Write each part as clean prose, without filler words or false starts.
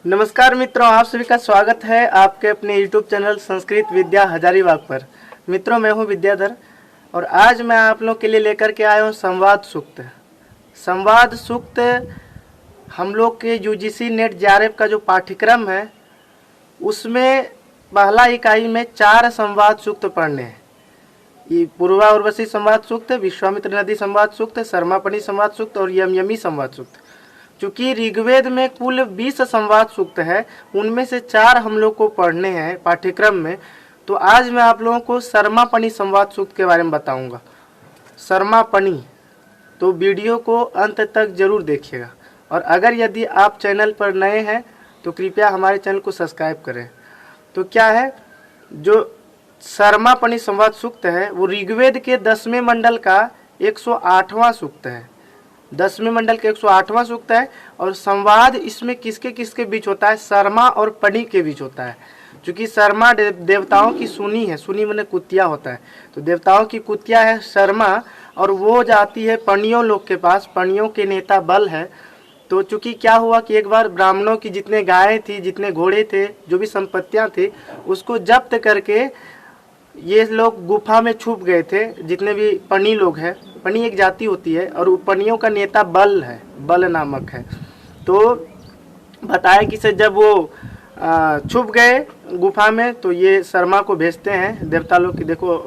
नमस्कार मित्रों, आप सभी का स्वागत है आपके अपने YouTube चैनल संस्कृत विद्या हजारीबाग पर। मित्रों, मैं हूं विद्याधर और आज मैं आप लोग के लिए लेकर के आया हूं संवाद सूक्त। संवाद सूक्त हम लोग के UGC नेट JRF का जो पाठ्यक्रम है उसमें पहला इकाई में 4 संवाद सूक्त पढ़ने हैं। ये पूर्वा उर्वशी संवाद सूक्त, विश्वामित्र नदी संवाद सूक्त, शर्मापणी संवाद सूक्त और यमयमी संवाद सूक्त। चूँकि ऋग्वेद में कुल 20 संवाद सूक्त है, उनमें से 4 हम लोग को पढ़ने हैं पाठ्यक्रम में। तो आज मैं आप लोगों को शर्मापणी संवाद सूक्त के बारे में बताऊंगा। शर्मापणी, तो वीडियो को अंत तक जरूर देखिएगा। और अगर यदि आप चैनल पर नए हैं तो कृपया हमारे चैनल को सब्सक्राइब करें। तो क्या है, जो शर्मापणी संवाद सूक्त है वो ऋग्वेद के 10वें मंडल का 108वां सूक्त है। 10वें मंडल के 108वां सूक्त है। और संवाद इसमें किसके किसके बीच होता है? शर्मा और पणी के बीच होता है। क्योंकि शर्मा देवताओं की सुनी है, सुनी माने कुतिया होता है, तो देवताओं की कुतिया है शर्मा, और वो जाती है पणियों लोग के पास। पणियों के नेता बल है। तो चूंकि क्या हुआ कि एक बार ब्राह्मणों की जितने गायें थी, जितने घोड़े थे, जो भी संपत्तियां थी, उसको जब्त करके ये लोग गुफा में छुप गए थे। जितने भी पणी लोग हैं, पणी एक जाति होती है और पणियों का नेता बल है, बल नामक है। तो बताया कि से जब वो छुप गए गुफा में तो ये शर्मा को भेजते हैं देवता लोग कि देखो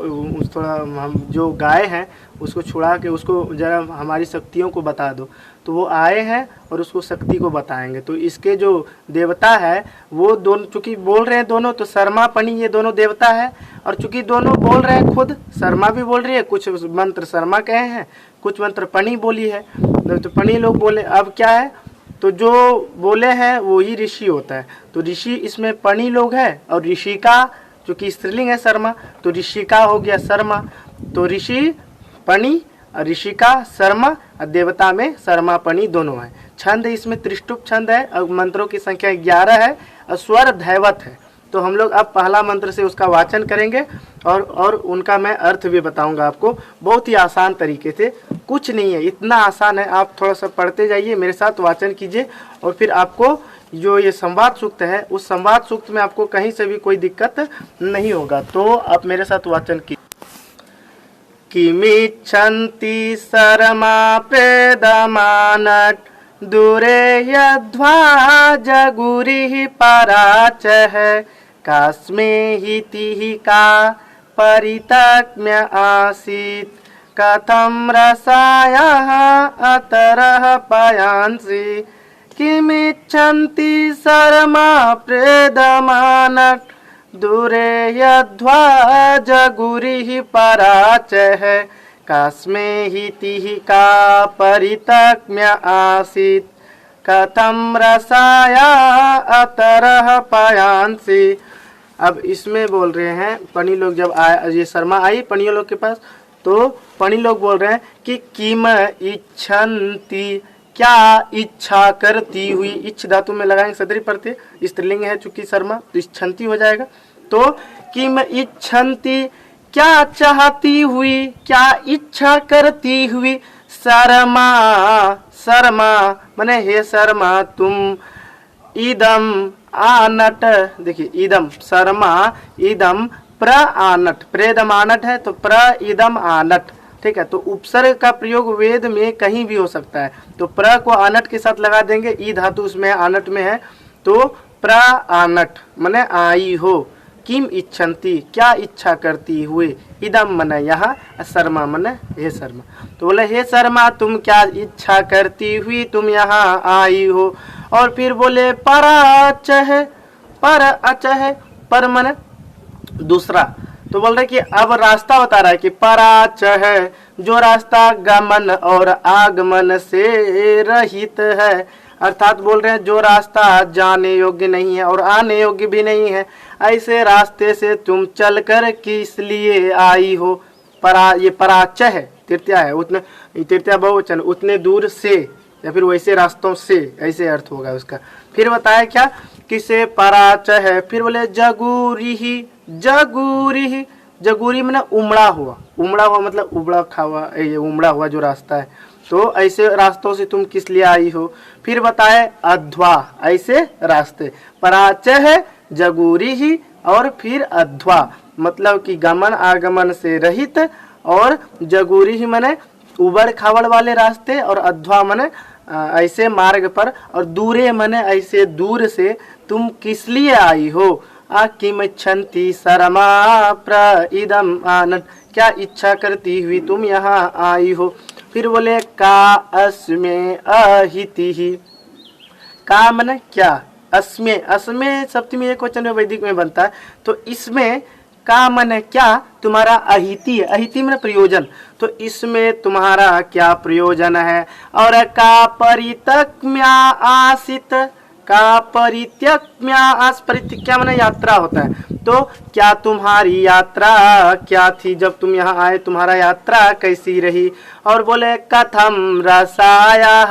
थोड़ा हम जो गाय हैं उसको छुड़ा के उसको जरा हमारी शक्तियों को बता दो। तो वो आए हैं और उसको शक्ति को बताएंगे। तो इसके जो देवता है वो दोनों, चूँकि बोल रहे हैं दोनों, तो शर्मा पणी ये दोनों देवता है। और चूँकि दोनों बोल रहे हैं, खुद शर्मा भी बोल रही है, कुछ मंत्र शर्मा कहे हैं, कुछ मंत्र पणी बोली है, तो पणी लोग बोले। अब क्या है, तो जो बोले हैं वो ही ऋषि होता है। तो ऋषि इसमें पणी लोग हैं और ऋषिका, चूँकि स्त्रीलिंग है शर्मा, तो ऋषिका हो गया शर्मा। तो ऋषि पणी और ऋषिका शर्मा, और देवता में शर्मा पणी दोनों है। छंद इसमें त्रिष्टुप छंद है और मंत्रों की संख्या 11 है और स्वर धैवत है। तो हम लोग अब पहला मंत्र से उसका वाचन करेंगे और उनका मैं अर्थ भी बताऊंगा आपको, बहुत ही आसान तरीके से। कुछ नहीं है, इतना आसान है, आप थोड़ा सा पढ़ते जाइए, मेरे साथ वाचन कीजिए और फिर आपको जो ये संवाद सूक्त है उस संवाद सूक्त में आपको कहीं से भी कोई दिक्कत नहीं होगा। तो आप मेरे साथ वाचन कीजिए। किमिच्छन्ति शर्मा प्रेदमानट दूरे यद्वा जगुरिः पराचः कस्मे हितिः का परितक्म्य आसीत् कथं रसायः अतरः पयांसि किमिच्छन्ति शर्मा प्रेदमानट दूरे यद्वा जगुरिः पराचः कस्मे हितिः का परितक्म्य आसीत् कथं रसाया अतरः पयांसि। अब इसमें बोल रहे हैं पणी लोग, जब ये शर्मा आई पणियों लोग के पास, तो पणी लोग बोल रहे हैं कि किम इच्छन्ति, क्या इच्छा करती हुई। इच्छ धातु में लगाएंगे सदरी प्रत्यय, स्त्रीलिंग है चूंकि शर्मा, तो इच्छन्ति हो जाएगा। तो किम इच्छन्ति, क्या चाहती हुई, क्या इच्छा करती हुई। शर्मा, शर्मा माने हे शर्मा तुम, इदम आनट, देखिए इदम शर्मा, इदम प्र आनट, प्रेदम आनट है तो प्र इदम आनट, ठीक है। तो उपसर्ग का प्रयोग वेद में कहीं भी हो सकता है, तो प्र को आनट के साथ लगा देंगे, ई धातु उसमें आनट में है, तो प्र आनट माने आई हो। किम इच्छन्ति, क्या इच्छा करती हुए, इदम मने यहाँ, शर्मा मने हे शर्मा। तो बोले हे शर्मा तुम क्या इच्छा करती हुई तुम यहाँ आई हो। और फिर बोले पराच है, पर अच है, पर मने दूसरा। तो बोल रहे कि अब रास्ता बता रहा है कि पराच है, जो रास्ता गमन और आगमन से रहित है। अर्थात बोल रहे हैं जो रास्ता जाने योग्य नहीं है और आने योग्य भी नहीं है, ऐसे रास्ते से तुम चलकर किस लिए आई हो। ये पराच है, तृतीया है, उतने तृतीया बहुवचन, उतने दूर से या फिर वैसे रास्तों से, ऐसे अर्थ होगा उसका। फिर बताया क्या, किसे पराच है। फिर बोले जगूरी ही, जगूरी ही, जगूरी में ना उमड़ा हुआ, उमड़ा हुआ मतलब उबड़ा खावा, ये उमड़ा हुआ जो रास्ता है। तो ऐसे रास्तों से तुम किस लिए आई हो। फिर बताए अध्वा, ऐसे रास्ते। पराच है जगूरी ही, और फिर अध्वा मतलब कि गमन आगमन से रहित, और जगूरी ही मने उबड़ खाबड़ वाले रास्ते, और अध्वा मने ऐसे मार्ग पर, और दूरे मने ऐसे दूर से तुम किस लिए आई हो। किमच्छन्ति सरमा प्रइदम आनंद, क्या इच्छा करती हुई तुम यहाँ आई हो। फिर बोले का अस्मे अहिति ही, का मने क्या, अस्मे, अस्मे सप्तमी एक वचन में वैदिक में बनता है, तो इसमें का मने क्या तुम्हारा अहिति है, अहिति में प्रयोजन, तो इसमें तुम्हारा क्या प्रयोजन है। और का परितक्म्या आसित, का परित्यक्म्या आस, परित्यक्या मैंने यात्रा होता है, तो क्या तुम्हारी यात्रा क्या थी, जब तुम यहाँ आए तुम्हारा यात्रा कैसी रही। और बोले कथम रसाया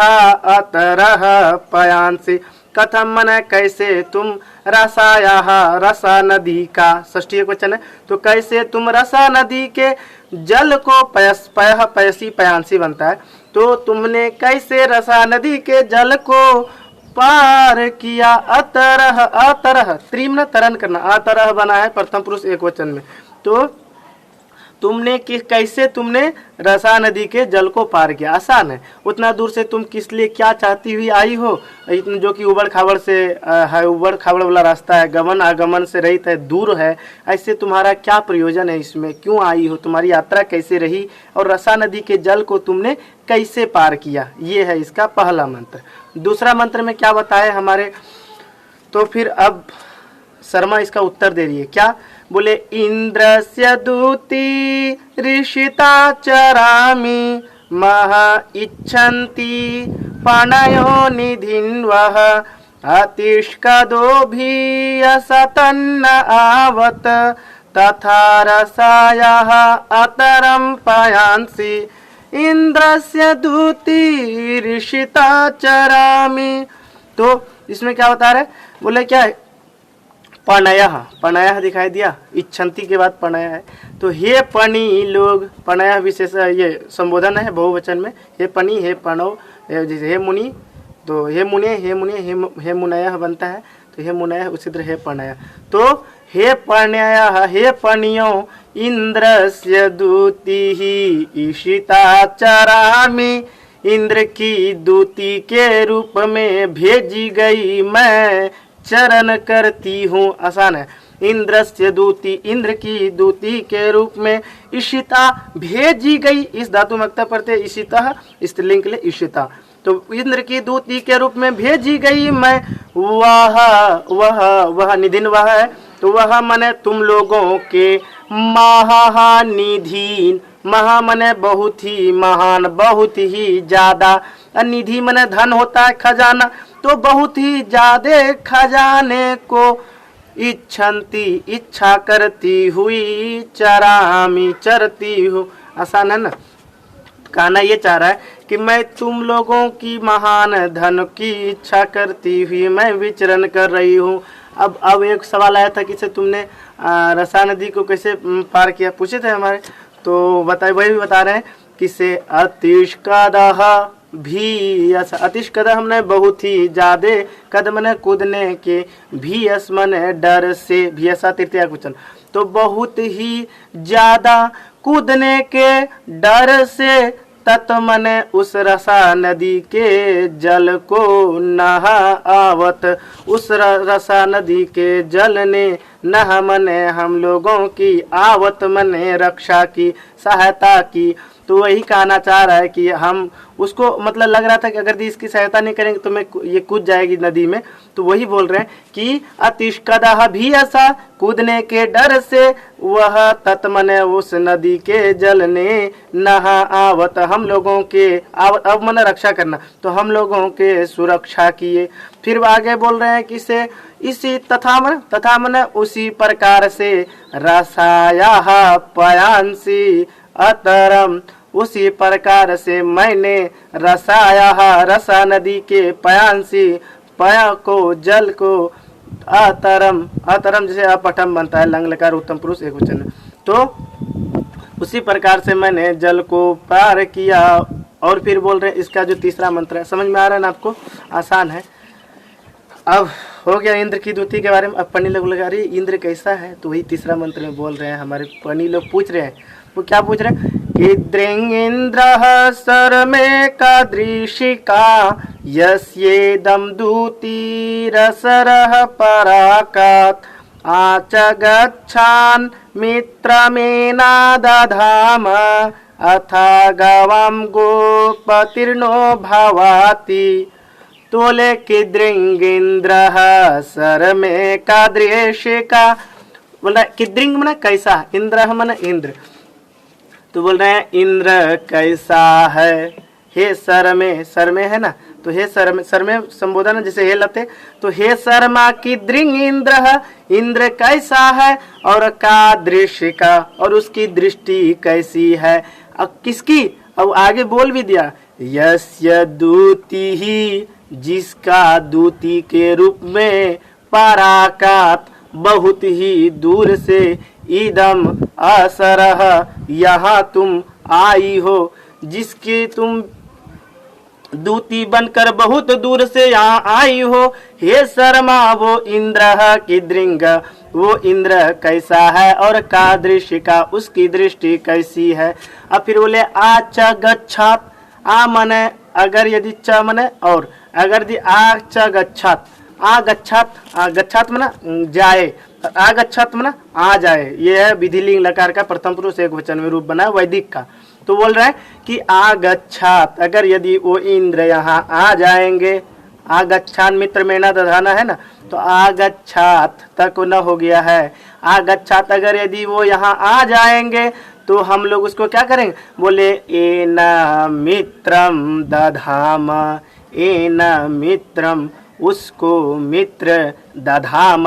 अतरह पयांसी, कथम मन कैसे तुम रसाया, रसा नदी का षष्ठी एक वचन है, तो कैसे तुम रसा नदी के जल को पयस, पयह पयसी पयांसी बनता है, तो तुमने कैसे रसा नदी के जल को पार किया। अतरह, अतरह त्रिमन तरन करना, अतरह बना है प्रथम पुरुष एक वचन में, तो तुमने कैसे तुमने रसा नदी के जल को पार किया। आसान है, उतना दूर से तुम किस लिए क्या चाहती हुई आई हो, जो कि उबड़ खाबड़ से है, उबड़ खाबड़ वाला रास्ता है, गमन आगमन से रहित है, दूर है, ऐसे तुम्हारा क्या प्रयोजन है, इसमें क्यों आई हो, तुम्हारी यात्रा कैसे रही, और रसा नदी के जल को तुमने कैसे पार किया। ये है इसका पहला मंत्र। दूसरा मंत्र में क्या बताए हमारे, तो फिर अब शर्मा इसका उत्तर दे रही है, क्या बोले इंद्रस्य दूती ऋषिता चरामि महा इच्छन्ति पणयो निधिन्वः अतिष्कदो भी असतन्न आवत तथा रसायः अतरं पयांसि इंद्रस्य दूती ऋषिता चरामि। तो इसमें क्या बता रहे, बोले क्या है, पणयः, पणयः दिखाई दिया, इच्छन्ति के बाद पणयः है, तो हे पणी लोग, पणयः विशेष ये संबोधन है बहुवचन में, हे पणी, हे पणो, जैसे हे मुनि, तो हे मुने, हे मुने, हे मुनयः बनता है, तो हे मुनयः उसी तरह हे पणयः, तो हे पणयः, हे पणियों इंद्रस्य दूतिः ईशिता चरामि, इंद्र की दूती के रूप में भेजी गई मैं चरण करती हूँ। आसान है, इंद्रस्य दूती, इंद्र की दूती के रूप में, इशिता भेजी गई, इस धातु मक्ता पढ़ते इशिता, स्त्रीलिंग के लिए इशिता, तो इंद्र की दूती के रूप में भेजी गई मैं, वह निधिन वह है, तो वह मने तुम लोगों के महानिधीन, महा मने बहुत ही महान, बहुत ही ज्यादा, निधि मने धन होता है खजाना, तो बहुत ही ज्यादा खजाने को इच्छन्ति इच्छा करती हुई चरामी चरती हूँ। आसान है ना, कहना ये चाह रहा है कि मैं तुम लोगों की महान धन की इच्छा करती हुई मैं विचरण कर रही हूँ। अब एक सवाल आया था कि से तुमने रसा नदी को कैसे पार किया, पूछे थे हमारे, तो बताए, वही भी बता रहे हैं कि से अतिष्कदः भी, अतिष्कदः हमने बहुत ही ज्यादा, कद मने कूदने के, भी अस मने डर से, भी ऐसा तृतीया वचन, तो बहुत ही ज्यादा कूदने के डर से, तत् मने उस रसा नदी के जल को नहा आवत, उस रसा नदी के जल ने नह मने हम लोगों की, आवत मने रक्षा की, सहायता की। तो वही कहना चाह रहा है कि हम उसको, मतलब लग रहा था कि अगर इसकी सहायता नहीं करेंगे तो मैं ये कूद जाएगी नदी में, तो वही बोल रहे हैं कि अतिष्कदः भी ऐसा, कूदने के डर से, वह तत्मने उस नदी के जल ने नहा आवत, हम लोगों के आवत, अब मन रक्षा करना, तो हम लोगों के सुरक्षा किए। फिर आगे बोल रहे हैं कि से इसी तथा मन उसी प्रकार से, रसाया पयांसी अतरम, उसी प्रकार से मैंने रसाया, रसा नदी के पयांसी, पया को जल को, अतरम, अतरम जैसे अपठम बनता है, लंग लकार उत्तम पुरुष एक वचन, तो उसी प्रकार से मैंने जल को पार किया, और फिर बोल रहे हैं इसका जो तीसरा मंत्र है, समझ में आ रहा है ना आपको, आसान है। अब हो गया इंद्र की दूती के बारे में। अब पढ़ने लोग लगा रही इंद्र कैसा है, तो वही तीसरा मंत्र में बोल रहे हैं। हमारे पढ़ने लोग पूछ रहे हैं, वो क्या पूछ रहे हैं, कि इंद्र सर में का दृशिका यस्येदं दूती रसरः पराकात् आच गच्छान् मित्रमेना दधाम अथा गवम गोपतिर्नो भवाति। तो बोले कि दृंगिंद्र सर में का दृश्य का, बोल रहा है कि दृंग मना कैसा, इंद्र मना इंद्र, तो बोल रहे हैं इंद्र कैसा है, हे सर में है ना, तो हे सर में संबोधन है, जैसे हे लते, तो हे शर्मा की दृंग इंद्र कैसा है, और का दृश्य का, और उसकी दृष्टि कैसी है। अब किसकी, अब आगे बोल भी दिया, यस्य दूती ही, जिसका दूती के रूप में, पराकात बहुत ही दूर से, इदम असरह यहाँ तुम आई हो, जिसकी तुम दूती बनकर बहुत दूर से यहाँ आई हो, हे शर्मा वो इंद्र की दृंग, वो इंद्र कैसा है, और का दृश्य का, उसकी दृष्टि कैसी है। अब फिर बोले आच गच्छात, आ मने अगर, यदि च मने और, अगर यदि आच गच्छात, गच्छात मना जाए, आगच्छात मना आ जाए, ये है विधिलिंग लकार का प्रथम पुरुष एक वचन में रूप बना है वैदिक का। तो बोल रहे हैं कि आगच्छात, अगर यदि वो इंद्र यहाँ आ जाएंगे, आगच्छान मित्र में ना दधाना है ना, तो आगच्छात तक न हो गया है, आगच्छात अगर यदि वो यहाँ आ जाएंगे तो हम लोग उसको क्या करेंगे, बोले एना मित्रम दधाम, एना मित्रम, उसको मित्र दधाम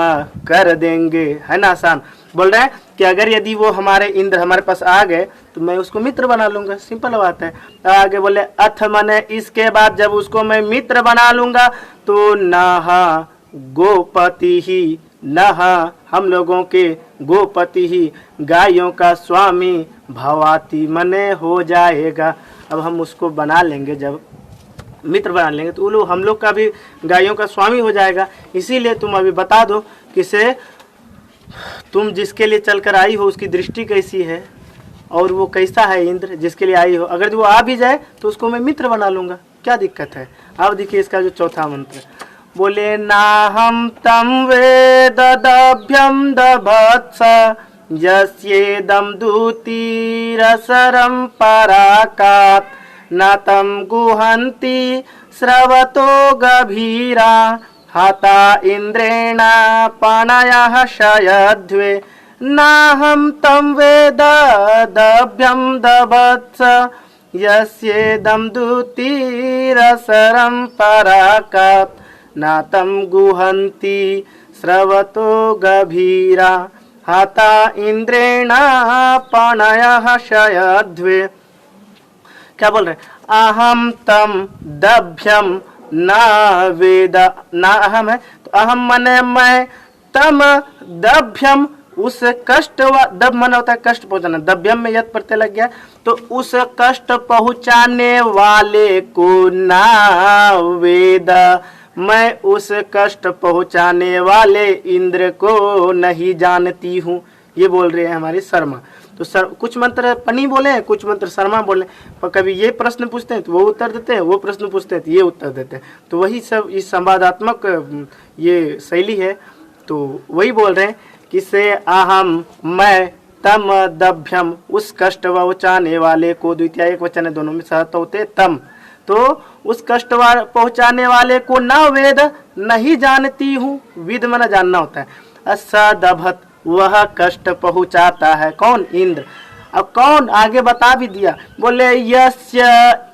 कर देंगे, है ना आसान। बोल रहे हैं कि अगर यदि वो हमारे इंद्र हमारे पास आ गए तो मैं उसको मित्र बना लूंगा, सिंपल बात है। आगे बोले अथ मने इसके बाद जब उसको मैं मित्र बना लूंगा, तो नहा गोपति ही, नहा हम लोगों के, गोपति ही गायों का स्वामी, भवाती मने हो जाएगा। अब हम उसको बना लेंगे, जब मित्र बना लेंगे तो वो लोग हम लोग का भी गायों का स्वामी हो जाएगा। इसीलिए तुम अभी बता दो किसे, तुम जिसके लिए चलकर आई हो उसकी दृष्टि कैसी है, और वो कैसा है इंद्र जिसके लिए आई हो। अगर वो आ भी जाए तो उसको मैं मित्र बना लूंगा, क्या दिक्कत है। अब देखिए इसका जो चौथा मंत्र, बोले नाहम तम वेदभ्यम दभत्स यस्येदं दूती रसरं पराकात् न तम गुहन्ति श्रवतो गभीरा हता इंद्रेण पाणयः शयध्वे नाहं तं वेदभ्यं दभत्स यस्येदं दूतिरसरं पराकात् न तं गुहन्ति श्रवतो गभीरा हता इंद्रेण पाणयः शयध्वे। क्या बोल रहे, अहम तम दभ्यम न वेद, ना अहम है तो अहम मने मैं, तम दभ्यम उस कष्ट, दब मन होता है कष्ट पहुंचाना, दभ्यम में यद प्रत्यय लग गया, तो उस कष्ट पहुंचाने वाले को ना वेद, मैं उस कष्ट पहुंचाने वाले इंद्र को नहीं जानती हूँ। ये बोल रहे हैं हमारी शर्मा। तो कुछ मंत्र पनी बोले हैं, कुछ मंत्र शर्मा बोले, पर कभी ये प्रश्न पूछते हैं तो वो उत्तर देते हैं, वो प्रश्न पूछते हैं तो ये उत्तर देते हैं। तो वही सब इस संवादात्मक ये शैली है। तो वही बोल रहे हैं कि से अहम मैं, तम दभ्यम उस कष्ट पहुँचाने वाले को, द्वितीय एक वचन है दोनों में सहत होते तम, तो उस कष्ट पहुँचाने वाले को न वेद नहीं जानती हूँ, विद मन जानना होता है, असदभत वह कष्ट पहुंचाता है, कौन, इंद्र। अब कौन, आगे बता भी दिया, बोले यस्य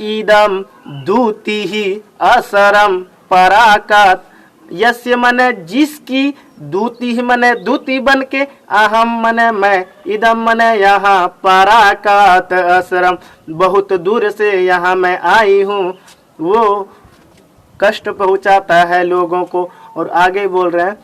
इदम दूती ही असरम पराकात, यस्य मने जिसकी, दूती ही मने दूती बन के, अहम मने मैं, इदम मने यहाँ, पराकात असरम बहुत दूर से यहाँ मैं आई हूँ, वो कष्ट पहुँचाता है लोगों को। और आगे बोल रहे हैं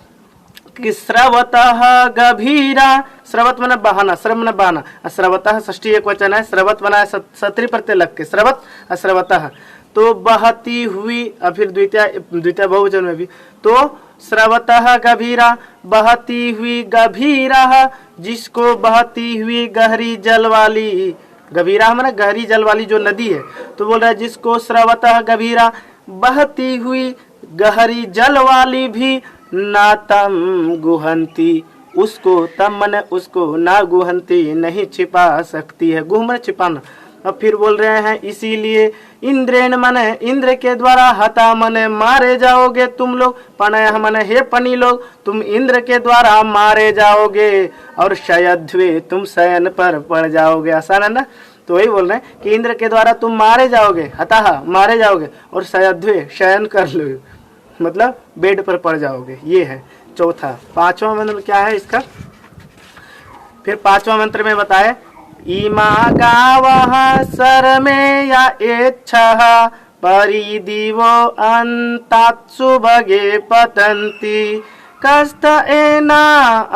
कि स्रवतः गभीरा, स्रवत मना बहाना, श्रव मना बहाना, स्रवतः षष्ठी एक वचन है, स्रवत बना है सत्री प्रत्यय लग के, स्रवत स्रवतः, तो बहती हुई, और फिर द्वितीय बहुवचन में भी, तो स्रवतः गभीरा, बहती हुई गभीरा, जिसको बहती हुई गहरी जल वाली, गभीरा माने गहरी जल वाली जो नदी है, तो बोल रहा है जिसको स्रवतः गभीरा, बहती हुई गहरी जल वाली भी ना तम गुहंती, उसको तम मने उसको, ना गुहंती नहीं छिपा सकती है, गुह मने छिपाना। अब फिर बोल रहे हैं इसीलिए इंद्रेण मने इंद्र के द्वारा, हता मने मारे जाओगे तुम लोग, पनय मने हे पनी लोग, तुम इंद्र के द्वारा मारे जाओगे, और शयध्वे तुम शयन पर पड़ जाओगे। आसान है ना। तो वही बोल रहे हैं कि इंद्र के द्वारा तुम मारे जाओगे, हताहा मारे जाओगे, और शयध्वे शयन कर लो, मतलब बेड पर पड़ जाओगे। ये है चौथा। पांचवा मंत्र क्या है इसका, फिर पांचवा मंत्र में बताए, इमा गावः सर्मे या एच्छः परिदिवो अन्तात्सु भगे पतन्ति, कस्त एना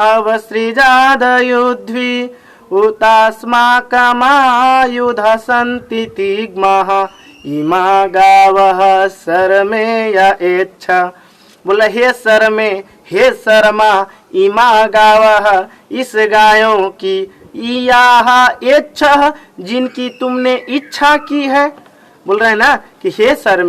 अवसृजादयुध्वी उतास्माकमायुध सन्ति तिग्मः, इमा गावः सर्मे या एच्छः। बोला हे सर में, हे शर्मा, इमा गावः इस गायों की, इयाहा इच्छा जिनकी तुमने इच्छा की है। बोल रहे हैं ना कि हे सर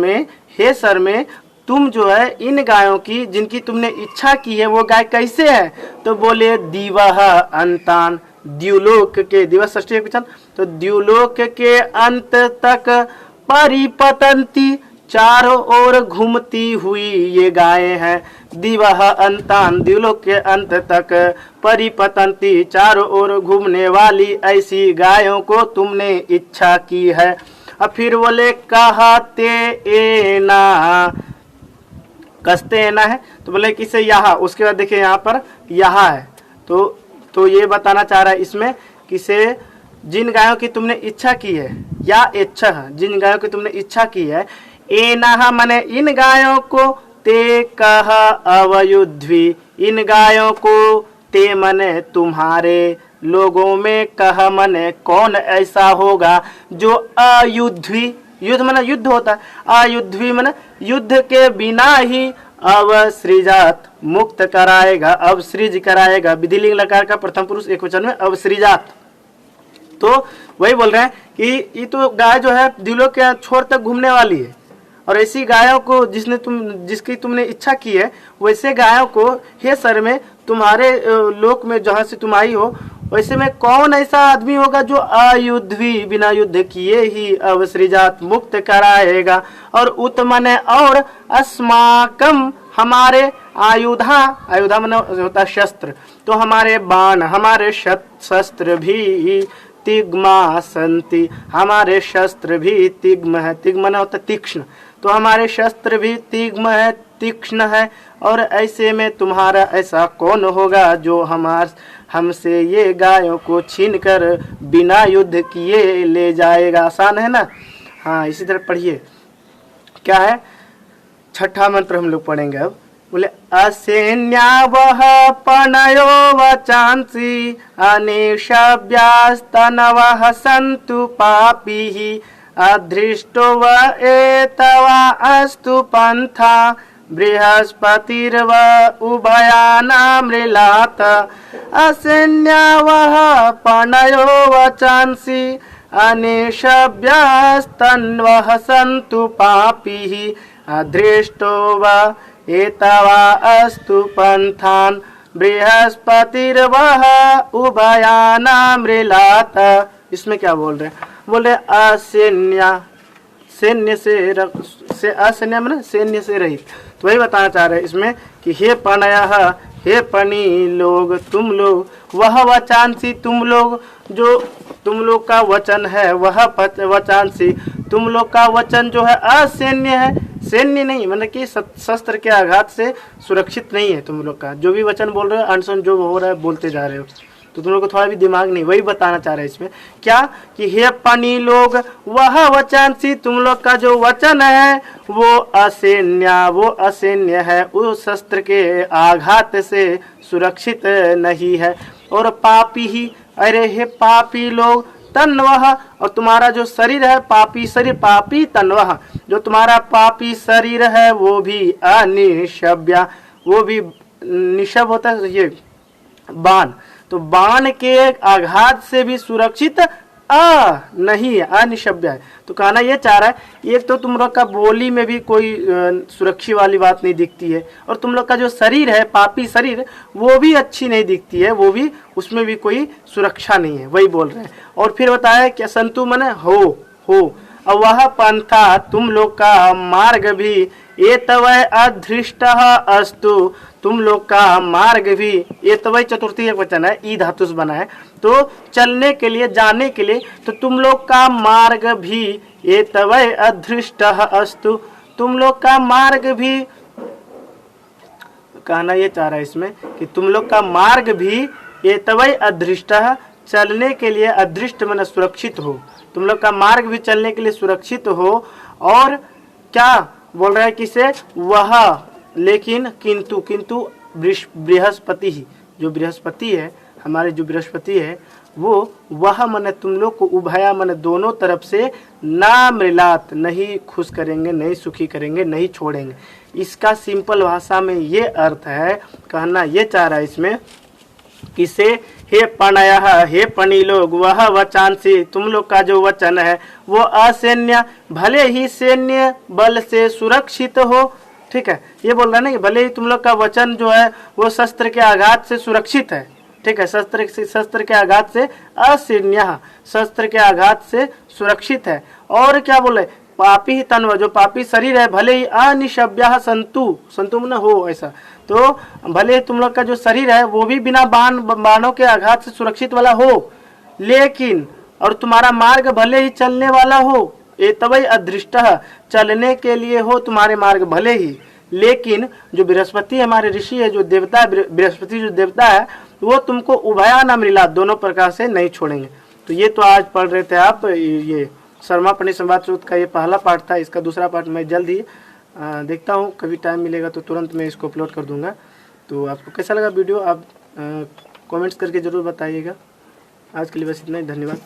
में तुम जो है इन गायों की जिनकी तुमने इच्छा की है, वो गाय कैसे है, तो बोले दिवह अंतान, द्युलोक के, दिवस षष्ठी एक वचन, तो द्युलोक के अंत तक परिपतंती, चारों ओर घूमती हुई ये गायें हैं। दिवह अंतान, द्युलोक के अंत तक, परिपतंती चारों ओर घूमने वाली ऐसी गायों को तुमने इच्छा की है। अब फिर बोले कहते एना, कसते एना है, तो बोले किसे यहाँ, उसके बाद देखिए यहाँ पर यहाँ है, तो ये बताना चाह रहा है इसमें किसे, जिन गायों की तुमने इच्छा की है, या इच्छा जिन गायों की तुमने इच्छा की है, एना मने इन गायों को, ते कह अवयुध्वी इन गायों को, ते मने तुम्हारे, लोगों में कह मने कौन ऐसा होगा जो अयुध्वी, युद्ध मने युद्ध होता है, अयुध्वी मने युद्ध के बिना ही अवसृजात मुक्त कराएगा, अवसृज कराएगा, विधिलिंग लकार का प्रथम पुरुष एक वचन में अवसृजात। तो वही बोल रहे हैं कि ये तो गाय जो है द्युलोक के छोर तक घूमने वाली है, और ऐसी गायों को जिसकी तुमने इच्छा की है, वैसे गायों को हे सर में, तुम्हारे लोक में जहाँ से तुम आई हो, वैसे में कौन ऐसा आदमी होगा जो अयुध्वी बिना युद्ध किए ही अवसृजात मुक्त कराएगा, और उत्मने और अस्माकम हमारे, आयुधा मन होता शस्त्र, तो हमारे बाण, हमारे शस्त्र भी तिग्मा संति, हमारे शस्त्र भी तिग्म है, तिग्म न होता तीक्ष्ण, तो हमारे शस्त्र भी तिग्म है, तीक्ष्ण है, और ऐसे में तुम्हारा ऐसा कौन होगा जो हमसे ये गायों को छीन कर बिना युद्ध किए ले जाएगा। आसान है ना। हाँ, इसी तरह पढ़िए क्या है, छठा मंत्र हम लोग पढ़ेंगे अब। बोले असेन्यावह पणयो वचांसि अनिशव्यास्तनवः सन्तु पापीः अधृष्टो व एतवा अस्तु पंथा बृहस्पतिर्व उभयानामृलात असेन्यावः पणयो वचांसि अनिशव्यास्तन्वः सन्तु पापीः अधृष्टो व एतवा अस्तु पंथान बृहस्पतिर्वः उभयानामृलात। इसमें क्या बोल रहे हैं, बोले असैन्या, सैन्य से असैन्य माने सैन्य से रहित, तो वही बताना चाह रहे हैं इसमें कि हे पणयः, हे पनी लोग, तुम लोग, वह वचांसी तुम लोग, जो तुम लोग का वचन है, वह वचांसी तुम लोग का वचन जो है असैन्य है, सैन्य नहीं मतलब कि शस्त्र के आघात से सुरक्षित नहीं है। तुम लोग का जो भी वचन बोल रहे हो, अनशन जो हो रहा है बोलते जा रहे हो, तो तुम लोग को थोड़ा भी दिमाग नहीं, वही बताना चाह रहे हैं इसमें क्या कि हे पानी लोग वह वचन सी, तुम लोग का जो वचन है वो असैन्य है, उस शस्त्र के आघात से सुरक्षित नहीं है। और पापी ही, अरे हे पापी लोग, तन्वह, और तुम्हारा जो शरीर है पापी शरीर, पापी तन्वह, जो तुम्हारा पापी शरीर है वो भी अनिशब्या, वो भी निशब होता है ये बाण, तो बाण के आघात से भी सुरक्षित नहीं है, अनिशब्य है। तो कहना ये चाह रहा है एक तो तुम लोग का बोली में भी कोई सुरक्षा वाली बात नहीं दिखती है, और तुम लोग का जो शरीर है पापी शरीर वो भी अच्छी नहीं दिखती है, वो भी उसमें भी कोई सुरक्षा नहीं है, वही बोल रहे हैं। और फिर बताया क्या संतु मने हो और वह पंथा तुम लोग का मार्ग भी ये तवय अधृष्ट अस्तु, तुम लोग का मार्ग भी, ये तवय चतुर्थी एक वचन है, ई धातु से बना है, तो चलने के लिए जाने के लिए, तो तुम लोग का मार्ग भी ये तवय अधृष्ट अस्तु, तुम लोग का मार्ग भी, कहना ये चाह रहा है इसमें कि तुम लोग का मार्ग भी ये तवय अधृष्ट, चलने के लिए, अदृष्ट माने सुरक्षित हो, तुम लोग का मार्ग भी चलने के लिए सुरक्षित हो। और क्या बोल रहा है किसे, वह, लेकिन किंतु बृहस्पति ही, जो बृहस्पति है हमारे, जो बृहस्पति है वो, वह माने तुम लोग को, उभया माने दोनों तरफ से, ना मृलात, नहीं खुश करेंगे, नहीं सुखी करेंगे, नहीं छोड़ेंगे। इसका सिंपल भाषा में ये अर्थ है, कहना ये चाह रहा है इसमें किसे, हे पणय, हे पणी लोग, वह वचांसी, तुम लोग का जो वचन है वो असैन्य, भले ही सैन्य बल से सुरक्षित हो। ठीक है, ये बोल रहा है ना कि भले ही तुम लोग का वचन जो है वो शस्त्र के आघात से सुरक्षित है। ठीक है, शस्त्र के आघात से असैन्य, शस्त्र के आघात से सुरक्षित है। और क्या बोले, पापी ही तन्व, जो पापी शरीर है, भले ही अनिशब्य संतु न हो, ऐसा तो भले ही तुम लोग का जो शरीर है वो भी बिना बाणों के आघात से सुरक्षित वाला हो, लेकिन और तुम्हारा मार्ग भले ही चलने वाला हो, ये तवई अदृष्ट, चलने के लिए हो तुम्हारे मार्ग भले ही, लेकिन जो बृहस्पति हमारे ऋषि है, जो देवता बृहस्पति जो देवता है, वो तुमको उभया न मृला, दोनों प्रकार से नहीं छोड़ेंगे। तो ये तो आज पढ़ रहे थे आप, ये शर्मा पंडित संवाद सूत्र का ये पहला पार्ट था। इसका दूसरा पार्ट मैं जल्द ही देखता हूँ, कभी टाइम मिलेगा तो तुरंत मैं इसको अपलोड कर दूंगा। तो आपको कैसा लगा वीडियो, आप कमेंट्स करके ज़रूर बताइएगा। आज के लिए बस इतना ही, धन्यवाद।